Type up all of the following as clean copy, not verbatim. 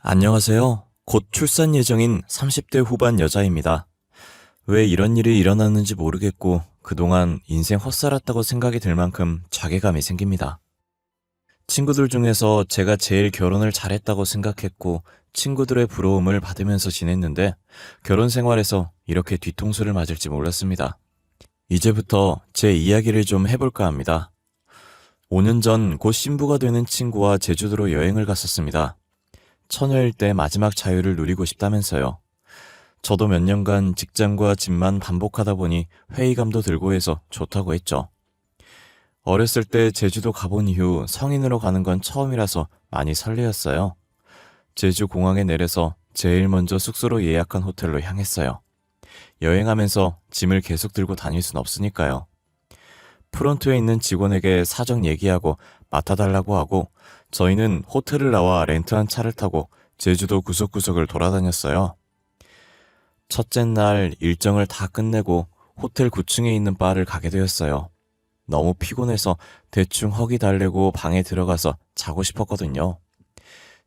안녕하세요. 곧 출산 예정인 30대 후반 여자입니다. 왜 이런 일이 일어났는지 모르겠고 그동안 인생 헛살았다고 생각이 들 만큼 자괴감이 생깁니다. 친구들 중에서 제가 제일 결혼을 잘했다고 생각했고 친구들의 부러움을 받으면서 지냈는데 결혼 생활에서 이렇게 뒤통수를 맞을지 몰랐습니다. 이제부터 제 이야기를 좀 해볼까 합니다. 5년 전 곧 신부가 되는 친구와 제주도로 여행을 갔었습니다. 처녀일 때 마지막 자유를 누리고 싶다면서요. 저도 몇 년간 직장과 집만 반복하다 보니 회의감도 들고 해서 좋다고 했죠. 어렸을 때 제주도 가본 이후 성인으로 가는 건 처음이라서 많이 설레었어요. 제주 공항에 내려서 제일 먼저 숙소로 예약한 호텔로 향했어요. 여행하면서 짐을 계속 들고 다닐 순 없으니까요. 프론트에 있는 직원에게 사정 얘기하고 맡아달라고 하고 저희는 호텔을 나와 렌트한 차를 타고 제주도 구석구석을 돌아다녔어요. 첫째 날 일정을 다 끝내고 호텔 9층에 있는 바를 가게 되었어요. 너무 피곤해서 대충 허기 달래고 방에 들어가서 자고 싶었거든요.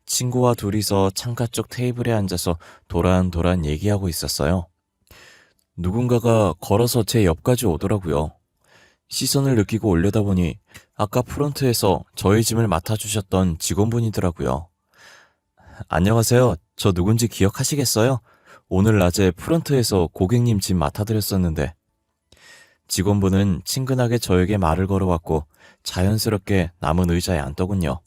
친구와 둘이서 창가 쪽 테이블에 앉아서 도란도란 얘기하고 있었어요. 누군가가 걸어서 제 옆까지 오더라고요. 시선을 느끼고 올려다보니 아까 프론트에서 저희 짐을 맡아주셨던 직원분이더라고요. 안녕하세요. 저 누군지 기억하시겠어요? 오늘 낮에 프론트에서 고객님 짐 맡아드렸었는데. 직원분은 친근하게 저에게 말을 걸어왔고 자연스럽게 남은 의자에 앉더군요.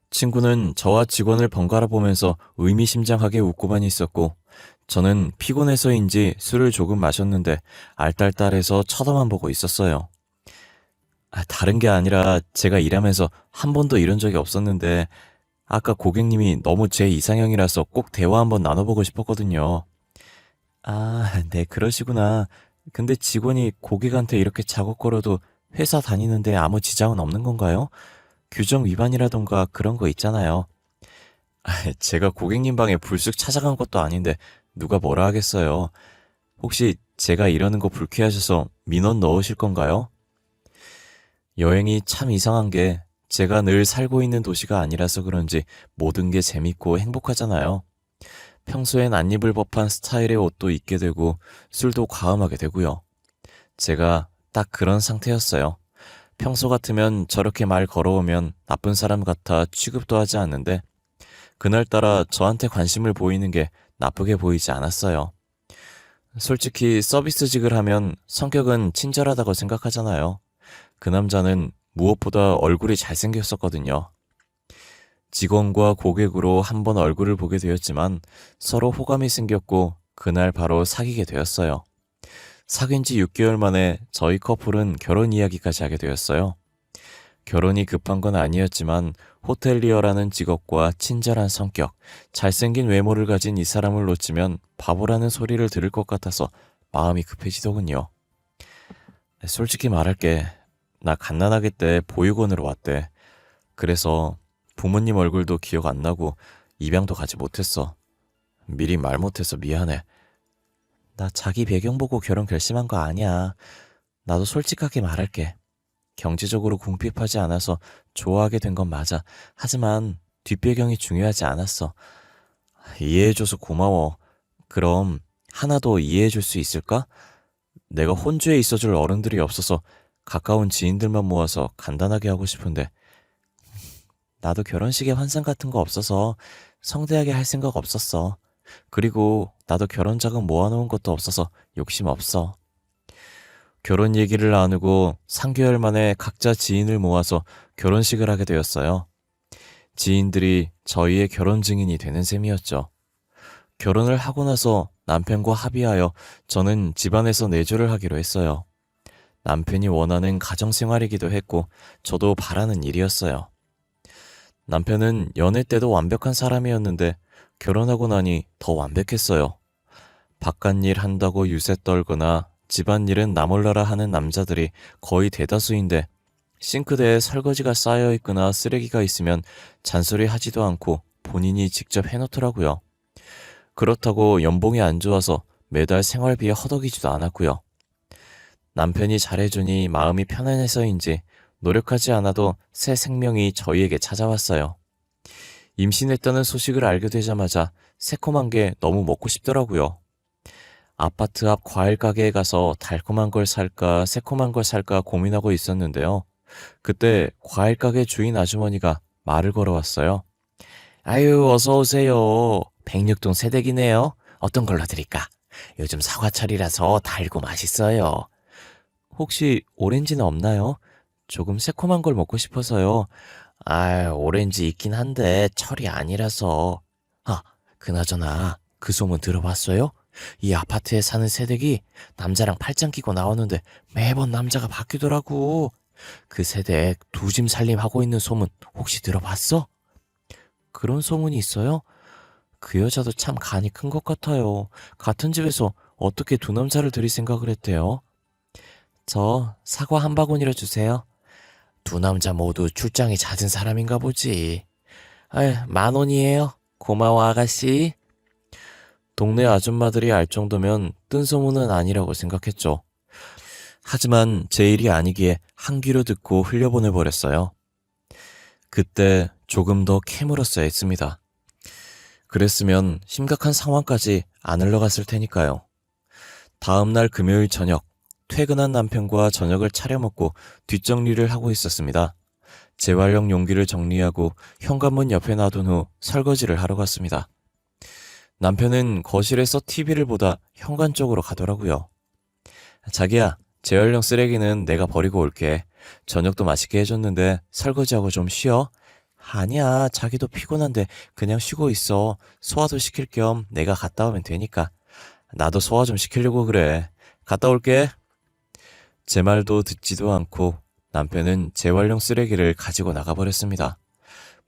친구는 저와 직원을 번갈아 보면서 의미심장하게 웃고만 있었고 저는 피곤해서인지 술을 조금 마셨는데 알딸딸해서 쳐다만 보고 있었어요. 다른 게 아니라 제가 일하면서 한 번도 이런 적이 없었는데 아까 고객님이 너무 제 이상형이라서 꼭 대화 한번 나눠보고 싶었거든요. 네, 그러시구나. 근데 직원이 고객한테 이렇게 작업 걸어도 회사 다니는데 아무 지장은 없는 건가요? 규정 위반이라던가 그런 거 있잖아요. 제가 고객님 방에 불쑥 찾아간 것도 아닌데 누가 뭐라 하겠어요. 혹시 제가 이러는 거 불쾌하셔서 민원 넣으실 건가요? 여행이 참 이상한 게 제가 늘 살고 있는 도시가 아니라서 그런지 모든 게 재밌고 행복하잖아요. 평소엔 안 입을 법한 스타일의 옷도 입게 되고 술도 과음하게 되고요. 제가 딱 그런 상태였어요. 평소 같으면 저렇게 말 걸어오면 나쁜 사람 같아 취급도 하지 않는데 그날따라 저한테 관심을 보이는 게 나쁘게 보이지 않았어요. 솔직히 서비스직을 하면 성격은 친절하다고 생각하잖아요. 그 남자는 무엇보다 얼굴이 잘생겼었거든요. 직원과 고객으로 한 번 얼굴을 보게 되었지만 서로 호감이 생겼고 그날 바로 사귀게 되었어요. 사귄 지 6개월 만에 저희 커플은 결혼 이야기까지 하게 되었어요. 결혼이 급한 건 아니었지만 호텔리어라는 직업과 친절한 성격, 잘생긴 외모를 가진 이 사람을 놓치면 바보라는 소리를 들을 것 같아서 마음이 급해지더군요. 솔직히 말할게. 나 갓난아기 때 보육원으로 왔대. 그래서 부모님 얼굴도 기억 안 나고 입양도 가지 못했어. 미리 말 못해서 미안해. 나 자기 배경 보고 결혼 결심한 거 아니야. 나도 솔직하게 말할게. 경제적으로 궁핍하지 않아서 좋아하게 된 건 맞아. 하지만 뒷배경이 중요하지 않았어. 이해해줘서 고마워. 그럼 하나 더 이해해줄 수 있을까? 내가 혼주에 있어줄 어른들이 없어서 가까운 지인들만 모아서 간단하게 하고 싶은데 나도 결혼식에 환상 같은 거 없어서 성대하게 할 생각 없었어. 그리고 나도 결혼 자금 모아놓은 것도 없어서 욕심 없어. 결혼 얘기를 나누고 3개월 만에 각자 지인을 모아서 결혼식을 하게 되었어요. 지인들이 저희의 결혼 증인이 되는 셈이었죠. 결혼을 하고 나서 남편과 합의하여 저는 집안에서 내조를 하기로 했어요. 남편이 원하는 가정생활이기도 했고 저도 바라는 일이었어요. 남편은 연애 때도 완벽한 사람이었는데 결혼하고 나니 더 완벽했어요. 바깥일 한다고 유세 떨거나 집안일은 나 몰라라 하는 남자들이 거의 대다수인데 싱크대에 설거지가 쌓여있거나 쓰레기가 있으면 잔소리 하지도 않고 본인이 직접 해놓더라고요. 그렇다고 연봉이 안 좋아서 매달 생활비에 허덕이지도 않았고요. 남편이 잘해주니 마음이 편안해서인지 노력하지 않아도 새 생명이 저희에게 찾아왔어요. 임신했다는 소식을 알게 되자마자 새콤한 게 너무 먹고 싶더라고요. 아파트 앞 과일 가게에 가서 달콤한 걸 살까 새콤한 걸 살까 고민하고 있었는데요. 그때 과일 가게 주인 아주머니가 말을 걸어왔어요. 아유, 어서 오세요. 백육동 새댁이네요. 어떤 걸로 드릴까? 요즘 사과철이라서 달고 맛있어요. 혹시 오렌지는 없나요? 조금 새콤한 걸 먹고 싶어서요. 아, 오렌지 있긴 한데 철이 아니라서. 아, 그나저나 그 소문 들어봤어요? 이 아파트에 사는 새댁이 남자랑 팔짱 끼고 나오는데 매번 남자가 바뀌더라고. 그 새댁 두 짐 살림하고 있는 소문 혹시 들어봤어? 그런 소문이 있어요? 그 여자도 참 간이 큰 것 같아요. 같은 집에서 어떻게 두 남자를 들일 생각을 했대요? 저 사과 한 바구니로 주세요. 두 남자 모두 출장이 잦은 사람인가 보지. 아유, 10,000원이에요. 고마워, 아가씨. 동네 아줌마들이 알 정도면 뜬 소문은 아니라고 생각했죠. 하지만 제 일이 아니기에 한 귀로 듣고 흘려보내버렸어요. 그때 조금 더 캐물었어야 했습니다. 그랬으면 심각한 상황까지 안 흘러갔을 테니까요. 다음날 금요일 저녁, 퇴근한 남편과 저녁을 차려 먹고 뒷정리를 하고 있었습니다. 재활용 용기를 정리하고 현관문 옆에 놔둔 후 설거지를 하러 갔습니다. 남편은 거실에서 TV를 보다 현관 쪽으로 가더라고요. 자기야, 재활용 쓰레기는 내가 버리고 올게. 저녁도 맛있게 해줬는데 설거지하고 좀 쉬어. 아니야, 자기도 피곤한데 그냥 쉬고 있어. 소화도 시킬 겸 내가 갔다 오면 되니까. 나도 소화 좀 시키려고 그래. 갔다 올게. 제 말도 듣지도 않고 남편은 재활용 쓰레기를 가지고 나가버렸습니다.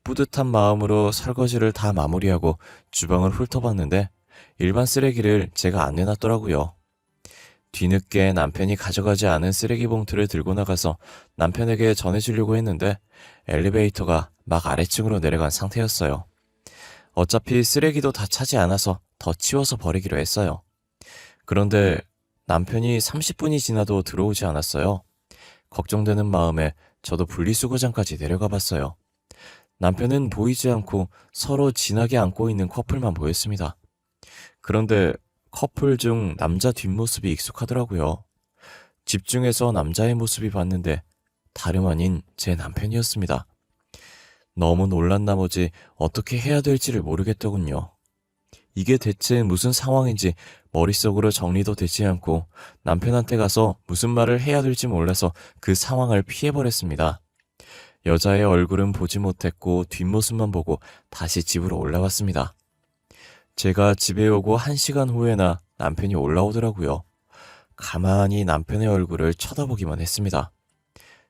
뿌듯한 마음으로 설거지를 다 마무리하고 주방을 훑어봤는데 일반 쓰레기를 제가 안 내놨더라고요. 뒤늦게 남편이 가져가지 않은 쓰레기 봉투를 들고 나가서 남편에게 전해주려고 했는데 엘리베이터가 막 아래층으로 내려간 상태였어요. 어차피 쓰레기도 다 차지 않아서 더 치워서 버리기로 했어요. 그런데 남편이 30분이 지나도 들어오지 않았어요. 걱정되는 마음에 저도 분리수거장까지 내려가 봤어요. 남편은 보이지 않고 서로 진하게 안고 있는 커플만 보였습니다. 그런데 커플 중 남자 뒷모습이 익숙하더라고요. 집중해서 남자의 모습이 봤는데 다름 아닌 제 남편이었습니다. 너무 놀란 나머지 어떻게 해야 될지를 모르겠더군요. 이게 대체 무슨 상황인지 머릿속으로 정리도 되지 않고 남편한테 가서 무슨 말을 해야 될지 몰라서 그 상황을 피해버렸습니다. 여자의 얼굴은 보지 못했고 뒷모습만 보고 다시 집으로 올라왔습니다. 제가 집에 오고 1시간 후에나 남편이 올라오더라고요. 가만히 남편의 얼굴을 쳐다보기만 했습니다.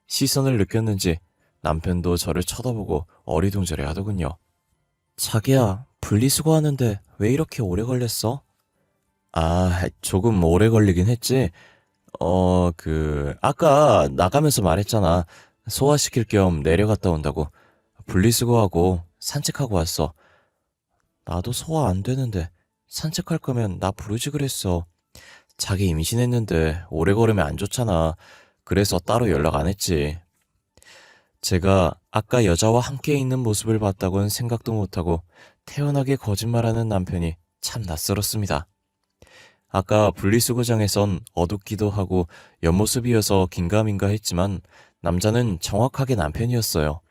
시선을 느꼈는지 남편도 저를 쳐다보고 어리둥절해 하더군요. 자기야, 분리수거하는데 왜 이렇게 오래 걸렸어? 아, 조금 오래 걸리긴 했지. 아까 나가면서 말했잖아. 소화시킬 겸 내려갔다 온다고. 분리수거하고 산책하고 왔어. 나도 소화 안 되는데 산책할 거면 나 부르지 그랬어. 자기 임신했는데 오래 걸으면 안 좋잖아. 그래서 따로 연락 안 했지. 제가 아까 여자와 함께 있는 모습을 봤다고는 생각도 못하고 태연하게 거짓말하는 남편이 참 낯설었습니다. 아까 분리수거장에선 어둡기도 하고 옆모습이어서 긴가민가 했지만 남자는 정확하게 남편이었어요.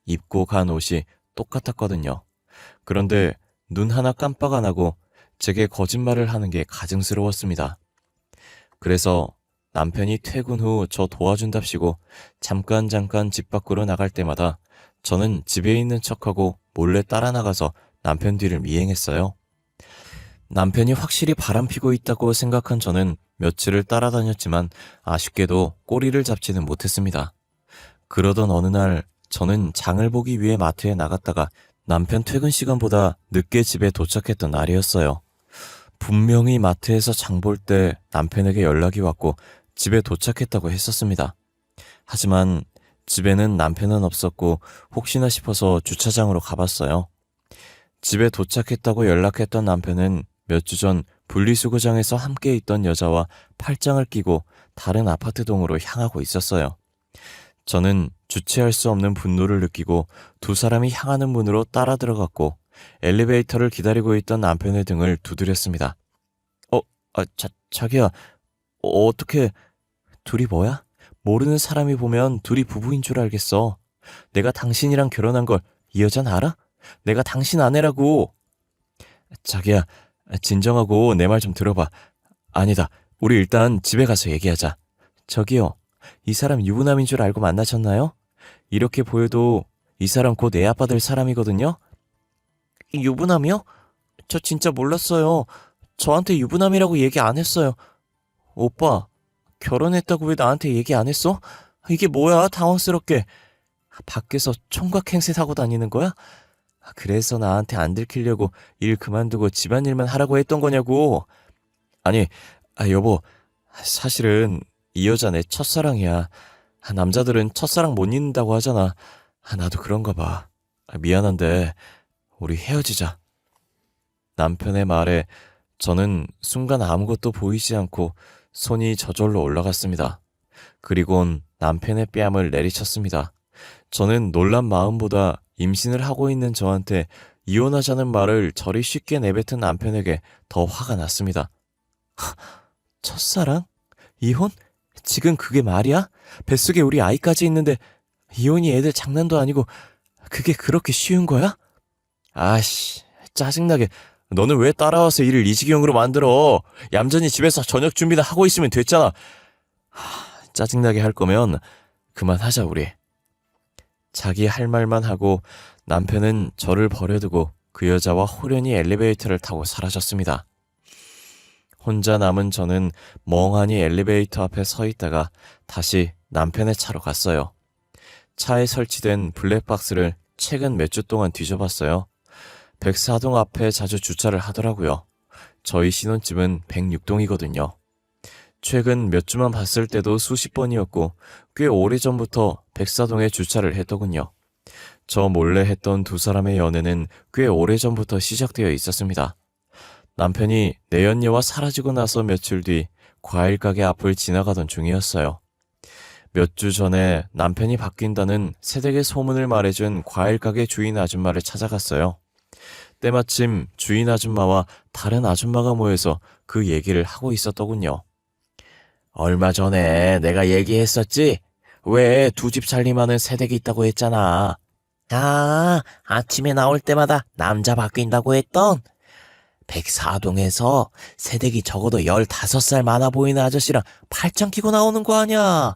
입고 간 옷이 똑같았거든요. 그런데 눈 하나 깜빡 안 하고 제게 거짓말을 하는 게 가증스러웠습니다. 그래서 남편이 퇴근 후 저 도와준답시고 잠깐 집 밖으로 나갈 때마다 저는 집에 있는 척하고 몰래 따라 나가서 남편 뒤를 미행했어요. 남편이 확실히 바람피고 있다고 생각한 저는 며칠을 따라다녔지만 아쉽게도 꼬리를 잡지는 못했습니다. 그러던 어느 날 저는 장을 보기 위해 마트에 나갔다가 남편 퇴근 시간보다 늦게 집에 도착했던 날이었어요. 분명히 마트에서 장 볼 때 남편에게 연락이 왔고 집에 도착했다고 했었습니다. 하지만 집에는 남편은 없었고 혹시나 싶어서 주차장으로 가봤어요. 집에 도착했다고 연락했던 남편은 몇 주 전 분리수거장에서 함께 있던 여자와 팔짱을 끼고 다른 아파트 동으로 향하고 있었어요. 저는 주체할 수 없는 분노를 느끼고 두 사람이 향하는 문으로 따라 들어갔고 엘리베이터를 기다리고 있던 남편의 등을 두드렸습니다. 자기야, 어떻게, 둘이 뭐야? 모르는 사람이 보면 둘이 부부인 줄 알겠어. 내가 당신이랑 결혼한 걸 이 여자는 알아? 내가 당신 아내라고. 자기야, 진정하고 내 말 좀 들어봐. 아니다, 우리 일단 집에 가서 얘기하자. 저기요, 이 사람 유부남인 줄 알고 만나셨나요? 이렇게 보여도 이 사람 곧 애 아빠 될 사람이거든요? 유부남이요? 저 진짜 몰랐어요. 저한테 유부남이라고 얘기 안 했어요. 오빠, 결혼했다고 왜 나한테 얘기 안 했어? 이게 뭐야, 당황스럽게. 밖에서 총각 행세 하고 다니는 거야? 그래서 나한테 안 들키려고 일 그만두고 집안일만 하라고 했던 거냐고. 아니, 여보, 사실은 이 여자 내 첫사랑이야. 남자들은 첫사랑 못 잊는다고 하잖아. 나도 그런가 봐. 미안한데 우리 헤어지자. 남편의 말에 저는 순간 아무것도 보이지 않고 손이 저절로 올라갔습니다. 그리곤 남편의 뺨을 내리쳤습니다. 저는 놀란 마음보다 임신을 하고 있는 저한테 이혼하자는 말을 저리 쉽게 내뱉은 남편에게 더 화가 났습니다. 첫사랑? 이혼? 지금 그게 말이야? 뱃속에 우리 아이까지 있는데 이혼이 애들 장난도 아니고 그게 그렇게 쉬운 거야? 아씨, 짜증나게. 너는 왜 따라와서 일을 이 지경으로 만들어? 얌전히 집에서 저녁 준비나 하고 있으면 됐잖아. 짜증나게 할 거면 그만하자 우리. 자기 할 말만 하고 남편은 저를 버려두고 그 여자와 호련히 엘리베이터를 타고 사라졌습니다. 혼자 남은 저는 멍하니 엘리베이터 앞에 서 있다가 다시 남편의 차로 갔어요. 차에 설치된 블랙박스를 최근 몇 주 동안 뒤져봤어요. 백사동 앞에 자주 주차를 하더라고요. 저희 신혼집은 106동이거든요. 최근 몇 주만 봤을 때도 수십 번이었고 꽤 오래전부터 백사동에 주차를 했더군요. 저 몰래 했던 두 사람의 연애는 꽤 오래전부터 시작되어 있었습니다. 남편이 내연녀와 사라지고 나서 며칠 뒤 과일 가게 앞을 지나가던 중이었어요. 몇 주 전에 남편이 바뀐다는 새댁의 소문을 말해준 과일 가게 주인 아줌마를 찾아갔어요. 때마침 주인 아줌마와 다른 아줌마가 모여서 그 얘기를 하고 있었더군요. 얼마 전에 내가 얘기했었지? 왜 두 집 살림하는 새댁이 있다고 했잖아. 아침에 나올 때마다 남자 바뀐다고 했던? 백사동에서 새댁이 적어도 15살 많아 보이는 아저씨랑 팔짱 끼고 나오는 거 아냐?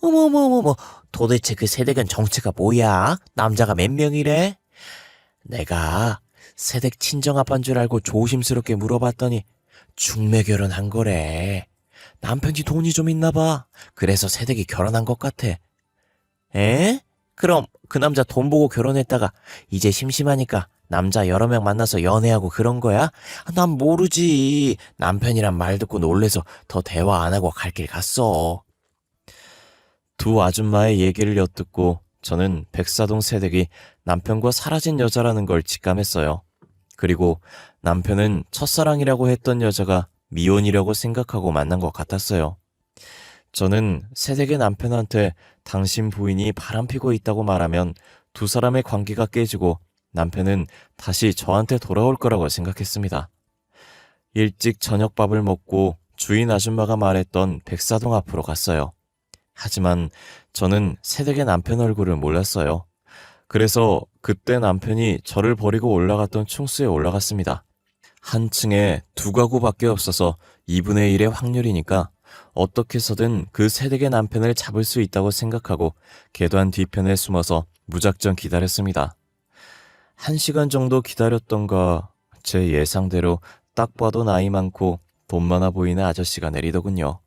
어머머머머, 도대체 그 새댁은 정체가 뭐야? 남자가 몇 명이래? 내가 새댁 친정아빠인 줄 알고 조심스럽게 물어봤더니 중매 결혼한 거래. 남편이 돈이 좀 있나 봐. 그래서 새댁이 결혼한 것 같아. 에? 그럼 그 남자 돈 보고 결혼했다가 이제 심심하니까 남자 여러 명 만나서 연애하고 그런 거야? 난 모르지. 남편이란 말 듣고 놀래서 더 대화 안 하고 갈 길 갔어. 두 아줌마의 얘기를 엿듣고 저는 백사동 새댁이 남편과 사라진 여자라는 걸 직감했어요. 그리고 남편은 첫사랑이라고 했던 여자가 미혼이라고 생각하고 만난 것 같았어요. 저는 새댁의 남편한테 당신 부인이 바람피고 있다고 말하면 두 사람의 관계가 깨지고 남편은 다시 저한테 돌아올 거라고 생각했습니다. 일찍 저녁밥을 먹고 주인 아줌마가 말했던 백사동 앞으로 갔어요. 하지만 저는 새댁의 남편 얼굴을 몰랐어요. 그래서 그때 남편이 저를 버리고 올라갔던 충수에 올라갔습니다. 한 층에 두 가구밖에 없어서 2분의 1의 확률이니까 어떻게 해서든 그 새댁의 남편을 잡을 수 있다고 생각하고 계단 뒤편에 숨어서 무작정 기다렸습니다. 1시간 정도 기다렸던가 제 예상대로 딱 봐도 나이 많고 돈 많아 보이는 아저씨가 내리더군요.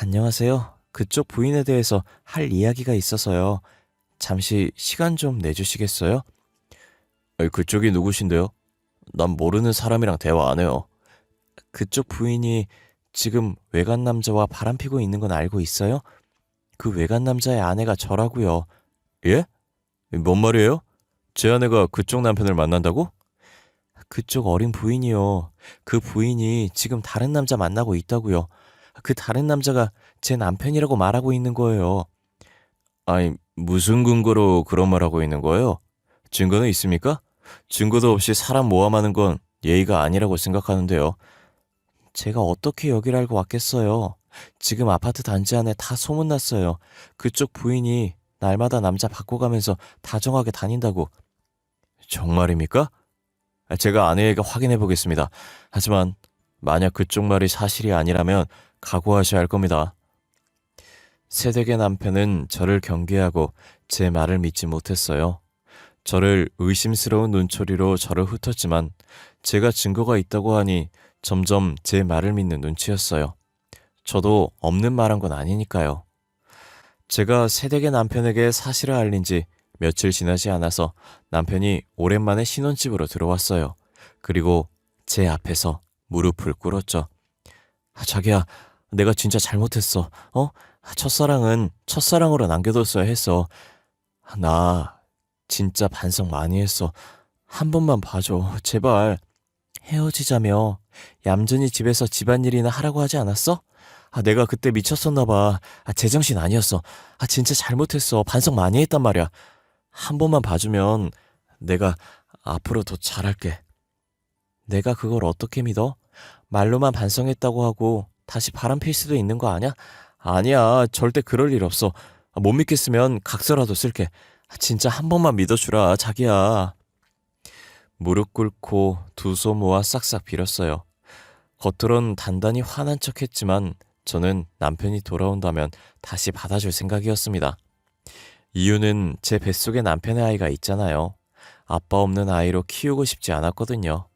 안녕하세요. 그쪽 부인에 대해서 할 이야기가 있어서요. 잠시 시간 좀 내주시겠어요? 그쪽이 누구신데요? 난 모르는 사람이랑 대화 안 해요. 그쪽 부인이 지금 외간 남자와 바람피고 있는 건 알고 있어요? 그 외간 남자의 아내가 저라고요. 예? 뭔 말이에요? 제 아내가 그쪽 남편을 만난다고? 그쪽 어린 부인이요. 그 부인이 지금 다른 남자 만나고 있다고요. 그 다른 남자가 제 남편이라고 말하고 있는 거예요. 아니, 무슨 근거로 그런 말 하고 있는 거예요? 증거는 있습니까? 증거도 없이 사람 모함하는 건 예의가 아니라고 생각하는데요. 제가 어떻게 여길 알고 왔겠어요? 지금 아파트 단지 안에 다 소문났어요. 그쪽 부인이 날마다 남자 바꿔가면서 다정하게 다닌다고. 정말입니까? 제가 아내에게 확인해 보겠습니다. 하지만 만약 그쪽 말이 사실이 아니라면 각오하셔야 할 겁니다. 새댁의 남편은 저를 경계하고 제 말을 믿지 못했어요. 저를 의심스러운 눈초리로 저를 훑었지만 제가 증거가 있다고 하니 점점 제 말을 믿는 눈치였어요. 저도 없는 말 한 건 아니니까요. 제가 새댁의 남편에게 사실을 알린 지 며칠 지나지 않아서 남편이 오랜만에 신혼집으로 들어왔어요. 그리고 제 앞에서 무릎을 꿇었죠. 자기야, 내가 진짜 잘못했어. 첫사랑은 첫사랑으로 남겨뒀어야 했어. 나 진짜 반성 많이 했어. 한 번만 봐줘, 제발. 헤어지자며 얌전히 집에서 집안일이나 하라고 하지 않았어? 내가 그때 미쳤었나 봐. 제정신 아니었어. 진짜 잘못했어. 반성 많이 했단 말이야. 한 번만 봐주면 내가 앞으로 더 잘할게. 내가 그걸 어떻게 믿어? 말로만 반성했다고 하고 다시 바람필 수도 있는 거 아니야? 아니야, 절대 그럴 일 없어. 못 믿겠으면 각서라도 쓸게. 진짜 한 번만 믿어주라, 자기야. 무릎 꿇고 두 손 모아 싹싹 빌었어요. 겉으론 단단히 화난 척 했지만 저는 남편이 돌아온다면 다시 받아줄 생각이었습니다. 이유는 제 뱃속에 남편의 아이가 있잖아요. 아빠 없는 아이로 키우고 싶지 않았거든요.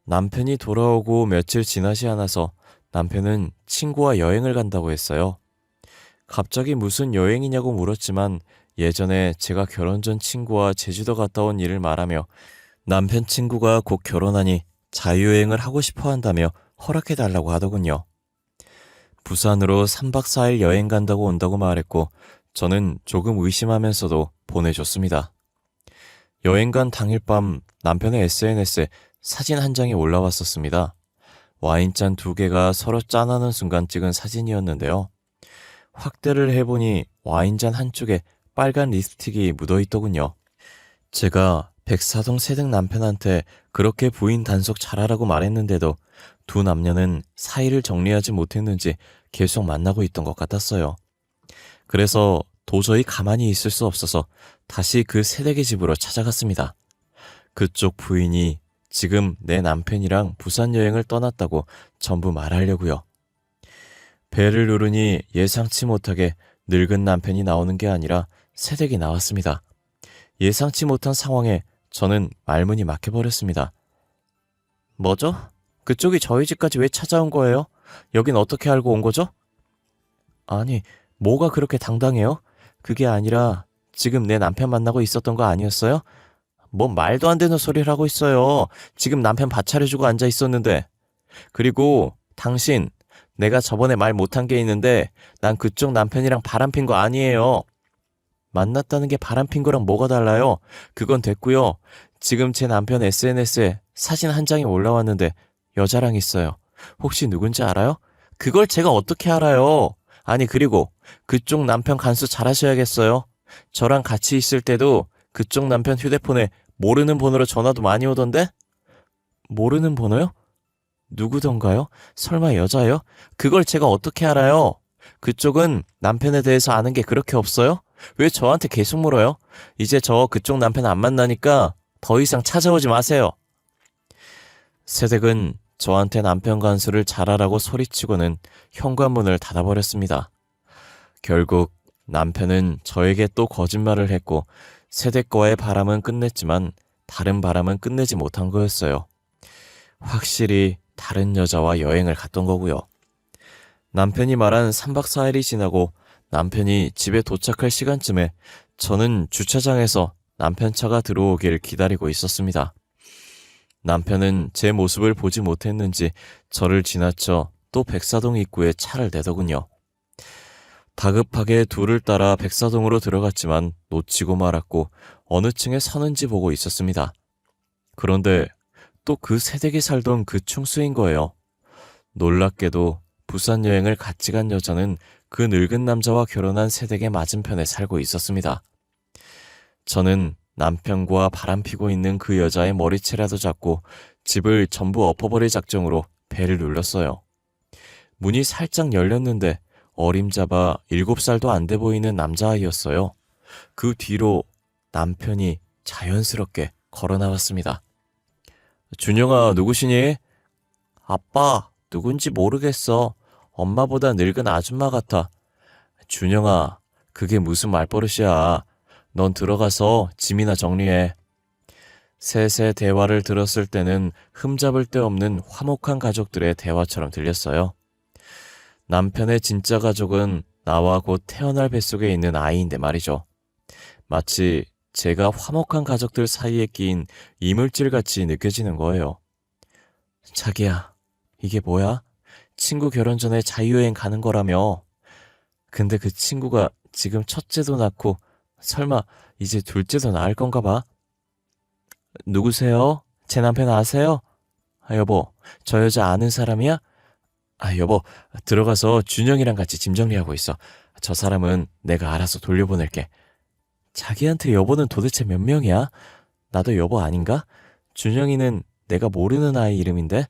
남편이 돌아오고 며칠 지나지 않아서 남편은 친구와 여행을 간다고 했어요. 갑자기 무슨 여행이냐고 물었지만 예전에 제가 결혼 전 친구와 제주도 갔다 온 일을 말하며 남편 친구가 곧 결혼하니 자유여행을 하고 싶어 한다며 허락해달라고 하더군요. 부산으로 3박 4일 여행 간다고 온다고 말했고 저는 조금 의심하면서도 보내줬습니다. 여행 간 당일 밤 남편의 SNS에 사진 한 장이 올라왔었습니다. 와인잔 2개가 서로 짠하는 순간 찍은 사진이었는데요. 확대를 해보니 와인잔 한쪽에 빨간 립스틱이 묻어있더군요. 제가 백사동 새댁 남편한테 그렇게 부인 단속 잘하라고 말했는데도 두 남녀는 사이를 정리하지 못했는지 계속 만나고 있던 것 같았어요. 그래서 도저히 가만히 있을 수 없어서 다시 그 새댁의 집으로 찾아갔습니다. 그쪽 부인이 지금 내 남편이랑 부산 여행을 떠났다고 전부 말하려고요. 배를 누르니 예상치 못하게 늙은 남편이 나오는 게 아니라 새댁이 나왔습니다. 예상치 못한 상황에 저는 말문이 막혀버렸습니다. 뭐죠? 그쪽이 저희 집까지 왜 찾아온 거예요? 여긴 어떻게 알고 온 거죠? 아니, 뭐가 그렇게 당당해요? 그게 아니라 지금 내 남편 만나고 있었던 거 아니었어요? 뭔 말도 안 되는 소리를 하고 있어요. 지금 남편 밥 차려주고 앉아 있었는데. 그리고 당신, 내가 저번에 말 못한 게 있는데 난 그쪽 남편이랑 바람핀 거 아니에요. 만났다는 게 바람핀 거랑 뭐가 달라요? 그건 됐고요. 지금 제 남편 SNS에 사진 한 장이 올라왔는데 여자랑 있어요. 혹시 누군지 알아요? 그걸 제가 어떻게 알아요? 아니, 그리고 그쪽 남편 간수 잘하셔야겠어요. 저랑 같이 있을 때도 그쪽 남편 휴대폰에 모르는 번호로 전화도 많이 오던데? 모르는 번호요? 누구던가요? 설마 여자요? 그걸 제가 어떻게 알아요? 그쪽은 남편에 대해서 아는 게 그렇게 없어요? 왜 저한테 계속 물어요? 이제 저 그쪽 남편 안 만나니까 더 이상 찾아오지 마세요. 새댁은 저한테 남편 간수를 잘하라고 소리치고는 현관문을 닫아버렸습니다. 결국 남편은 저에게 또 거짓말을 했고 새댁과의 바람은 끝냈지만 다른 바람은 끝내지 못한 거였어요. 확실히 다른 여자와 여행을 갔던 거고요. 남편이 말한 3박 4일이 지나고 남편이 집에 도착할 시간쯤에 저는 주차장에서 남편 차가 들어오길 기다리고 있었습니다. 남편은 제 모습을 보지 못했는지 저를 지나쳐 또 백사동 입구에 차를 내더군요. 다급하게 둘을 따라 백사동으로 들어갔지만 놓치고 말았고 어느 층에 서는지 보고 있었습니다. 그런데 또 그 새댁이 살던 그 충수인 거예요. 놀랍게도 부산 여행을 같이 간 여자는 그 늙은 남자와 결혼한 새댁의 맞은편에 살고 있었습니다. 저는 남편과 바람피고 있는 그 여자의 머리채라도 잡고 집을 전부 엎어버릴 작정으로 배를 눌렀어요. 문이 살짝 열렸는데 어림잡아 7살도 안 돼 보이는 남자아이였어요. 그 뒤로 남편이 자연스럽게 걸어 나왔습니다. 준영아, 누구시니? 아빠, 누군지 모르겠어. 엄마보다 늙은 아줌마 같아. 준영아, 그게 무슨 말버릇이야. 넌 들어가서 짐이나 정리해. 셋의 대화를 들었을 때는 흠잡을 데 없는 화목한 가족들의 대화처럼 들렸어요. 남편의 진짜 가족은 나와 곧 태어날 뱃속에 있는 아이인데 말이죠. 마치 제가 화목한 가족들 사이에 끼인 이물질같이 느껴지는 거예요. 자기야, 이게 뭐야? 친구 결혼 전에 자유여행 가는 거라며. 근데 그 친구가 지금 첫째도 낳고 설마 이제 둘째도 낳을 건가 봐. 누구세요? 제 남편 아세요? 여보, 저 여자 아는 사람이야? 여보, 들어가서 준영이랑 같이 짐 정리하고 있어. 저 사람은 내가 알아서 돌려보낼게. 자기한테 여보는 도대체 몇 명이야? 나도 여보 아닌가? 준영이는 내가 모르는 아이 이름인데?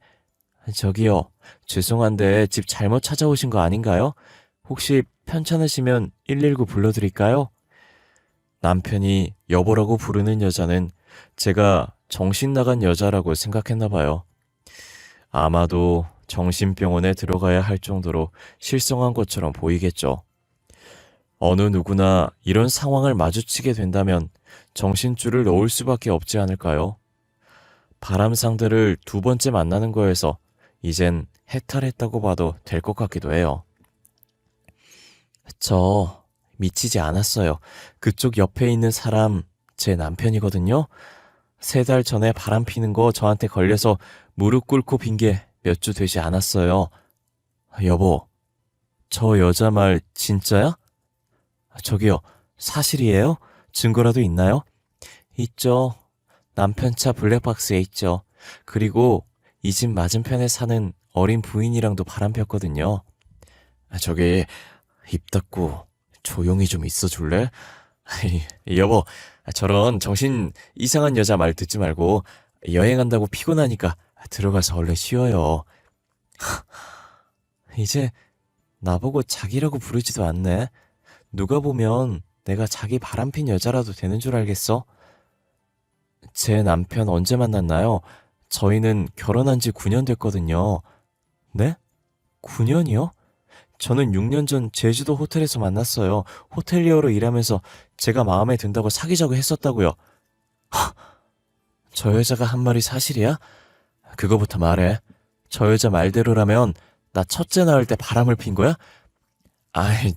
저기요, 죄송한데 집 잘못 찾아오신 거 아닌가요? 혹시 편찮으시면 119 불러드릴까요? 남편이 여보라고 부르는 여자는 제가 정신 나간 여자라고 생각했나 봐요. 아마도 정신병원에 들어가야 할 정도로 실성한 것처럼 보이겠죠. 어느 누구나 이런 상황을 마주치게 된다면 정신줄을 놓을 수밖에 없지 않을까요? 바람 상대를 두 번째 만나는 거에서 이젠 해탈했다고 봐도 될 것 같기도 해요. 저 미치지 않았어요. 그쪽 옆에 있는 사람 제 남편이거든요. 3달 전에 바람 피는 거 저한테 걸려서 무릎 꿇고 빈 게 몇 주 되지 않았어요. 여보, 저 여자 말 진짜야? 저기요, 사실이에요? 증거라도 있나요? 있죠. 남편 차 블랙박스에 있죠. 그리고 이 집 맞은편에 사는 어린 부인이랑도 바람 폈거든요. 저기 입 닫고 조용히 좀 있어 줄래? 여보, 저런 정신 이상한 여자 말 듣지 말고 여행한다고 피곤하니까 들어가서 얼른 쉬어요. 이제 나보고 자기라고 부르지도 않네. 누가 보면 내가 자기 바람핀 여자라도 되는 줄 알겠어? 제 남편 언제 만났나요? 저희는 결혼한 지 9년 됐거든요. 네? 9년이요? 저는 6년 전 제주도 호텔에서 만났어요. 호텔리어로 일하면서 제가 마음에 든다고 사귀자고 했었다고요. 저 여자가 한 말이 사실이야? 그거부터 말해. 저 여자 말대로라면 나 첫째 낳을 때 바람을 핀 거야?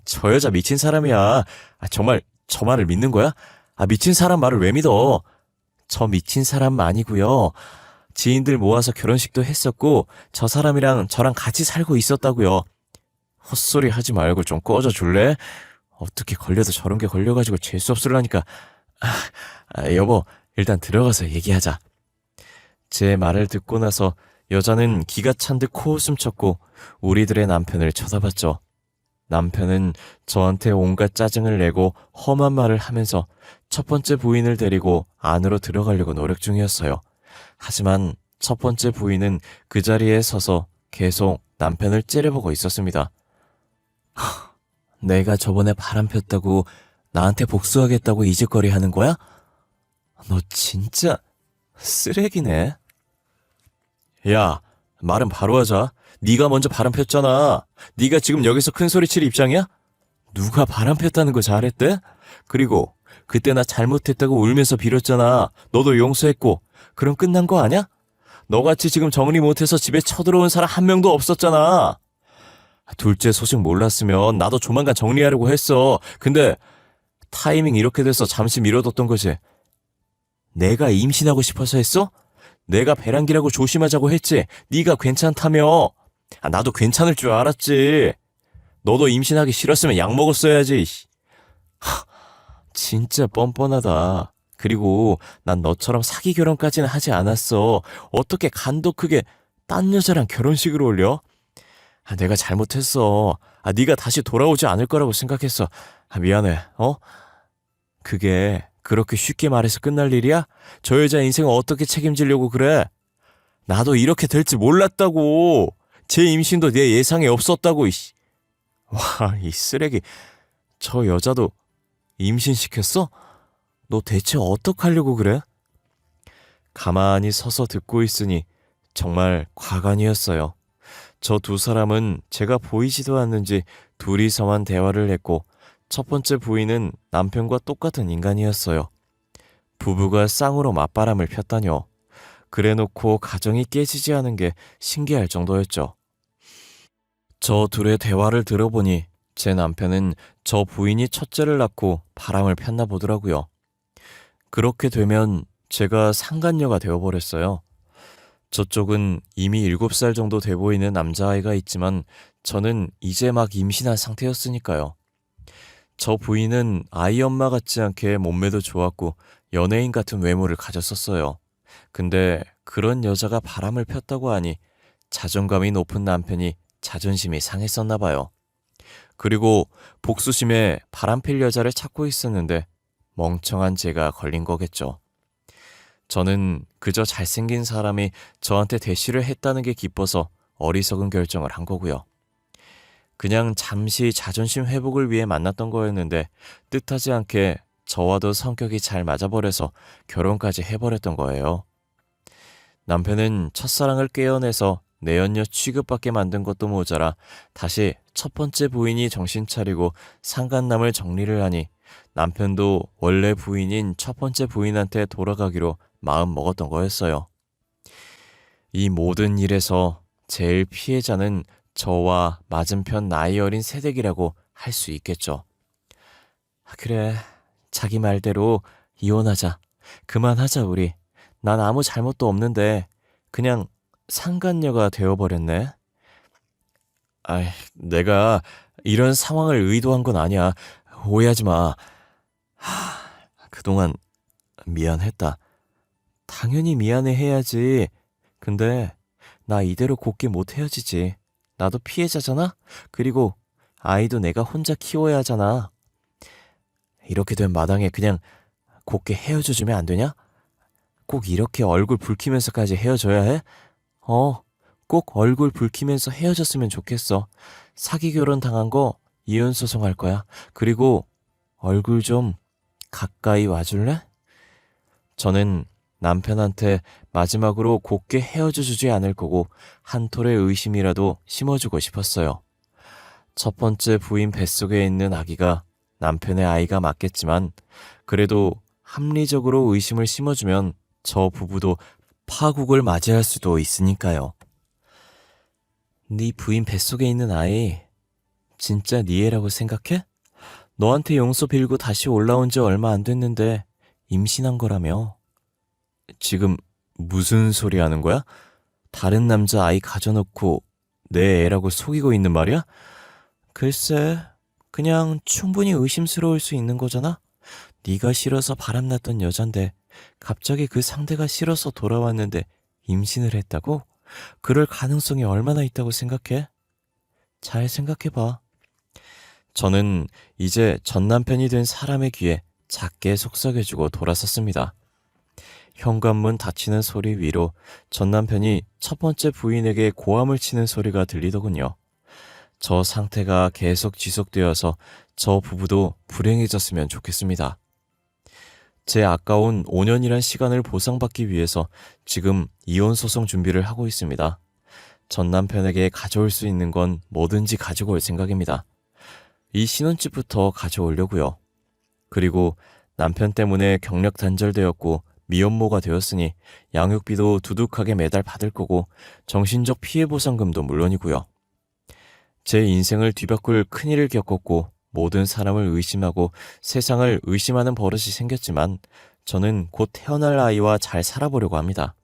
저 여자 미친 사람이야. 정말 저 말을 믿는 거야? 미친 사람 말을 왜 믿어? 저 미친 사람 아니고요. 지인들 모아서 결혼식도 했었고 저 사람이랑 저랑 같이 살고 있었다고요. 헛소리 하지 말고 좀 꺼져 줄래? 어떻게 걸려도 저런 게 걸려가지고 재수 없으려니까. 여보, 일단 들어가서 얘기하자. 제 말을 듣고 나서 여자는 기가 찬 듯 코웃음 쳤고 우리들의 남편을 쳐다봤죠. 남편은 저한테 온갖 짜증을 내고 험한 말을 하면서 첫 번째 부인을 데리고 안으로 들어가려고 노력 중이었어요. 하지만 첫 번째 부인은 그 자리에 서서 계속 남편을 째려보고 있었습니다. 내가 저번에 바람 폈다고 나한테 복수하겠다고 이짓거리 하는 거야? 너 진짜 쓰레기네. 야, 말은 바로 하자. 네가 먼저 바람 폈잖아. 네가 지금 여기서 큰 소리 칠 입장이야? 누가 바람 폈다는 거 잘했대? 그리고 그때 나 잘못했다고 울면서 빌었잖아. 너도 용서했고. 그럼 끝난 거 아냐? 너같이 지금 정리 못해서 집에 쳐들어온 사람 한 명도 없었잖아. 둘째 소식 몰랐으면 나도 조만간 정리하려고 했어. 근데 타이밍 이렇게 돼서 잠시 미뤄뒀던 거지. 내가 임신하고 싶어서 했어? 내가 배란기라고 조심하자고 했지. 네가 괜찮다며. 나도 괜찮을 줄 알았지. 너도 임신하기 싫었으면 약 먹었어야지. 진짜 뻔뻔하다. 그리고 난 너처럼 사기 결혼까지는 하지 않았어. 어떻게 간도 크게 딴 여자랑 결혼식을 올려? 내가 잘못했어. 네가 다시 돌아오지 않을 거라고 생각했어. 미안해. 그게 그렇게 쉽게 말해서 끝날 일이야? 저 여자 인생을 어떻게 책임지려고 그래? 나도 이렇게 될지 몰랐다고. 제 임신도 내 예상에 없었다고. 와, 이 쓰레기. 저 여자도 임신시켰어? 너 대체 어떡하려고 그래? 가만히 서서 듣고 있으니 정말 과간이었어요. 저 두 사람은 제가 보이지도 않는지 둘이서만 대화를 했고 첫 번째 부인은 남편과 똑같은 인간이었어요. 부부가 쌍으로 맞바람을 폈다뇨. 그래놓고 가정이 깨지지 않은 게 신기할 정도였죠. 저 둘의 대화를 들어보니 제 남편은 저 부인이 첫째를 낳고 바람을 폈나 보더라고요. 그렇게 되면 제가 상간녀가 되어버렸어요. 저쪽은 이미 7살 정도 돼 보이는 남자아이가 있지만 저는 이제 막 임신한 상태였으니까요. 저 부인은 아이 엄마 같지 않게 몸매도 좋았고 연예인 같은 외모를 가졌었어요. 근데 그런 여자가 바람을 폈다고 하니 자존감이 높은 남편이 자존심이 상했었나 봐요. 그리고 복수심에 바람필 여자를 찾고 있었는데 멍청한 제가 걸린 거겠죠. 저는 그저 잘생긴 사람이 저한테 대시를 했다는 게 기뻐서 어리석은 결정을 한 거고요. 그냥 잠시 자존심 회복을 위해 만났던 거였는데 뜻하지 않게 저와도 성격이 잘 맞아버려서 결혼까지 해버렸던 거예요. 남편은 첫사랑을 깨어내서 내연녀 취급받게 만든 것도 모자라 다시 첫 번째 부인이 정신 차리고 상간남을 정리를 하니 남편도 원래 부인인 첫 번째 부인한테 돌아가기로 마음 먹었던 거였어요. 이 모든 일에서 제일 피해자는 저와 맞은편 나이 어린 새댁이라고 할 수 있겠죠. 그래, 자기 말대로 이혼하자. 그만하자 우리. 난 아무 잘못도 없는데 그냥 상간녀가 되어버렸네. 내가 이런 상황을 의도한 건 아니야. 오해하지 마. 그동안 미안했다. 당연히 미안해 해야지. 근데 나 이대로 곱게 못 헤어지지. 나도 피해자잖아? 그리고 아이도 내가 혼자 키워야 하잖아. 이렇게 된 마당에 그냥 곱게 헤어져주면 안 되냐? 꼭 이렇게 얼굴 붉히면서까지 헤어져야 해? 꼭 얼굴 붉히면서 헤어졌으면 좋겠어. 사기 결혼 당한 거 이혼 소송할 거야. 그리고 얼굴 좀 가까이 와줄래? 저는 남편한테 마지막으로 곱게 헤어져 주지 않을 거고 한 톨의 의심이라도 심어주고 싶었어요. 첫 번째 부인 뱃속에 있는 아기가 남편의 아이가 맞겠지만 그래도 합리적으로 의심을 심어주면 저 부부도 파국을 맞이할 수도 있으니까요. 네 부인 뱃속에 있는 아이 진짜 네 애라고 생각해? 너한테 용서 빌고 다시 올라온 지 얼마 안 됐는데 임신한 거라며. 지금 무슨 소리 하는 거야? 다른 남자 아이 가져놓고 내 애라고 속이고 있는 말이야? 글쎄, 그냥 충분히 의심스러울 수 있는 거잖아? 네가 싫어서 바람났던 여잔데 갑자기 그 상대가 싫어서 돌아왔는데 임신을 했다고? 그럴 가능성이 얼마나 있다고 생각해? 잘 생각해봐. 저는 이제 전 남편이 된 사람의 귀에 작게 속삭여주고 돌아섰습니다. 현관문 닫히는 소리 위로 전 남편이 첫 번째 부인에게 고함을 치는 소리가 들리더군요. 저 상태가 계속 지속되어서 저 부부도 불행해졌으면 좋겠습니다. 제 아까운 5년이란 시간을 보상받기 위해서 지금 이혼 소송 준비를 하고 있습니다. 전 남편에게 가져올 수 있는 건 뭐든지 가지고 올 생각입니다. 이 신혼집부터 가져오려고요. 그리고 남편 때문에 경력 단절되었고 미혼모가 되었으니 양육비도 두둑하게 매달 받을 거고 정신적 피해 보상금도 물론이고요. 제 인생을 뒤바꿀 큰일을 겪었고 모든 사람을 의심하고 세상을 의심하는 버릇이 생겼지만 저는 곧 태어날 아이와 잘 살아보려고 합니다.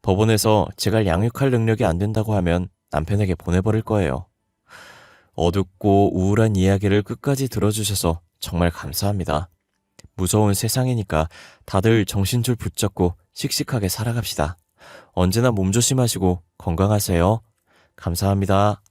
법원에서 제가 양육할 능력이 안 된다고 하면 남편에게 보내버릴 거예요. 어둡고 우울한 이야기를 끝까지 들어주셔서 정말 감사합니다. 무서운 세상이니까 다들 정신줄 붙잡고 씩씩하게 살아갑시다. 언제나 몸조심하시고 건강하세요. 감사합니다.